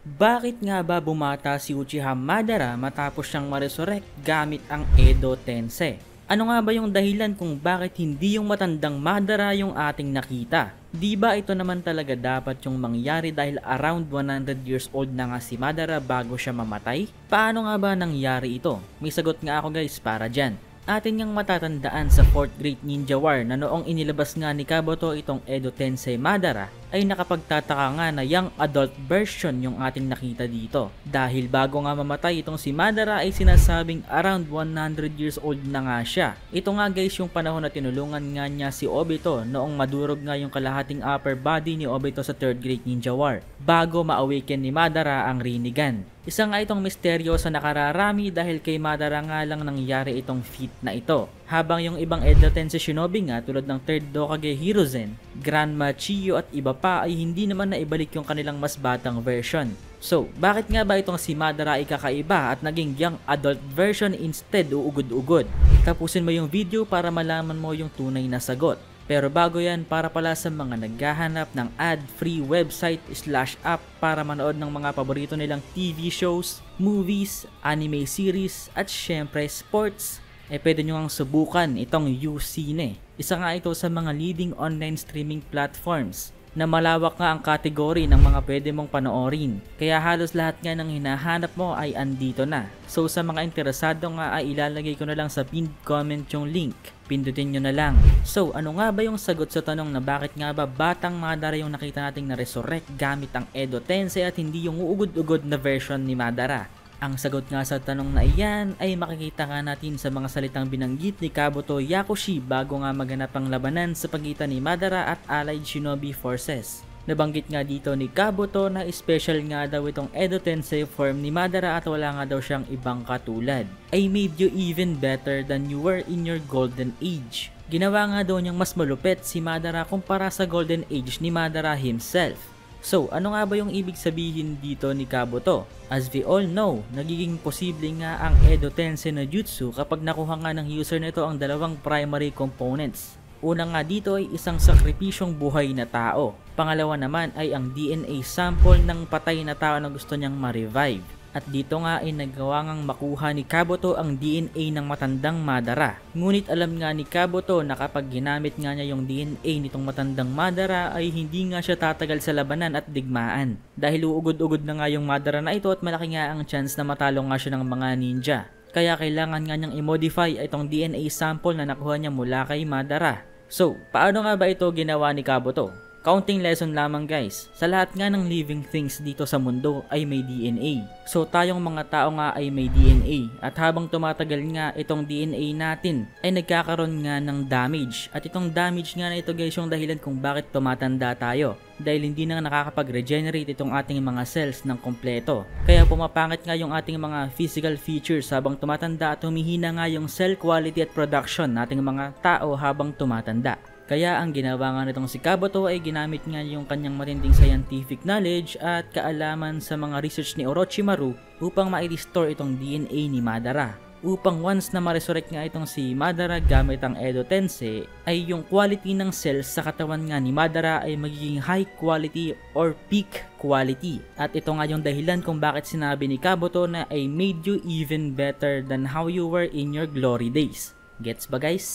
Bakit nga ba bumata si Uchiha Madara matapos siyang ma-resurrect gamit ang Edo Tensei? Ano nga ba yung dahilan kung bakit hindi yung matandang Madara yung ating nakita? Di ba ito naman talaga dapat yung mangyari dahil around 100 years old na nga si Madara bago siya mamatay? Paano nga ba nangyari ito? May sagot nga ako guys para dyan. Atin ngang matatandaan sa 4th Great Ninja War na noong inilabas nga ni Kabuto itong Edo Tensei Madara ay nakapagtataka nga na young adult version yung ating nakita dito. Dahil bago nga mamatay itong si Madara ay sinasabing around 100 years old na nga siya. Ito nga guys yung panahon na tinulungan nga niya si Obito noong madurog nga yung kalahating upper body ni Obito sa 3rd Great Ninja War bago ma-awaken ni Madara ang Rinnegan. Isa nga itong misteryo sa nakararami dahil kay Madara nga lang nangyari itong feat na ito. Habang yung ibang Edo Tensei Shinobi nga tulad ng 3rd Hokage Hiruzen, Granma Chiyo at iba pa ay hindi naman naibalik yung kanilang mas batang version. So, bakit nga ba itong si Madara ay kakaiba at naging young adult version instead uugod-ugod? Tapusin mo yung video para malaman mo yung tunay na sagot. Pero bago yan, para pala sa mga naghahanap ng ad-free website/app para manood ng mga paborito nilang TV shows, movies, anime series, at syempre sports, pwede nyo ang subukan itong UCine. Isa nga ito sa mga leading online streaming platforms na malawak nga ang kategory ng mga pwede mong panoorin. Kaya halos lahat nga ng hinahanap mo ay andito na. So sa mga interesado nga ay ilalagay ko na lang sa pinned comment yung link. Pindutin nyo na lang. So ano nga ba yung sagot sa tanong na bakit nga ba batang Madara yung nakita nating na-resurrect gamit ang Edo Tensei at hindi yung uugod-ugod na version ni Madara? Ang sagot nga sa tanong na iyan ay makikita nga natin sa mga salitang binanggit ni Kabuto Yakushi bago nga maganap ang labanan sa pagitan ni Madara at allied shinobi forces. Nabanggit nga dito ni Kabuto na special nga daw itong Edo Tensei form ni Madara at wala nga daw siyang ibang katulad. I made you even better than you were in your golden age. Ginawa nga daw niyang mas malupit si Madara kumpara sa golden age ni Madara himself. So, ano nga ba yung ibig sabihin dito ni Kabuto? As we all know, nagiging posible nga ang Edo Tensei no Jutsu kapag nakuha nga ng user nito ang dalawang primary components. Una nga dito ay isang sakripisyong buhay na tao. Pangalawa naman ay ang DNA sample ng patay na tao na gusto niyang ma-revive. At dito nga ay nagawa ngang makuha ni Kabuto ang DNA ng matandang Madara. Ngunit alam nga ni Kabuto na kapag ginamit nga niya yung DNA nitong matandang Madara ay hindi nga siya tatagal sa labanan at digmaan. Dahil uugod-ugod na nga yung Madara na ito at malaki nga ang chance na matalo nga siya ng mga ninja. Kaya kailangan nga niyang i-modify itong DNA sample na nakuha niya mula kay Madara. So, paano nga ba ito ginawa ni Kabuto? Counting lesson lamang guys, sa lahat nga ng living things dito sa mundo ay may DNA. So tayong mga tao nga ay may DNA at habang tumatagal nga itong DNA natin ay nagkakaroon nga ng damage. At itong damage nga na ito guys yung dahilan kung bakit tumatanda tayo. Dahil hindi na nakakapag-regenerate itong ating mga cells ng kompleto. Kaya pumapangit nga yung ating mga physical features habang tumatanda at humihina nga yung cell quality at production nating mga tao habang tumatanda. Kaya ang ginawa nga nitong si Kabuto ay ginamit nga yung kanyang matinding scientific knowledge at kaalaman sa mga research ni Orochimaru upang ma-restore itong DNA ni Madara. Upang once na ma-resurrect nga itong si Madara gamit ang Edo Tensei ay yung quality ng cells sa katawan nga ni Madara ay magiging high quality or peak quality. At ito nga yung dahilan kung bakit sinabi ni Kabuto na I made you even better than how you were in your glory days. Gets ba guys?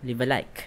Leave a like.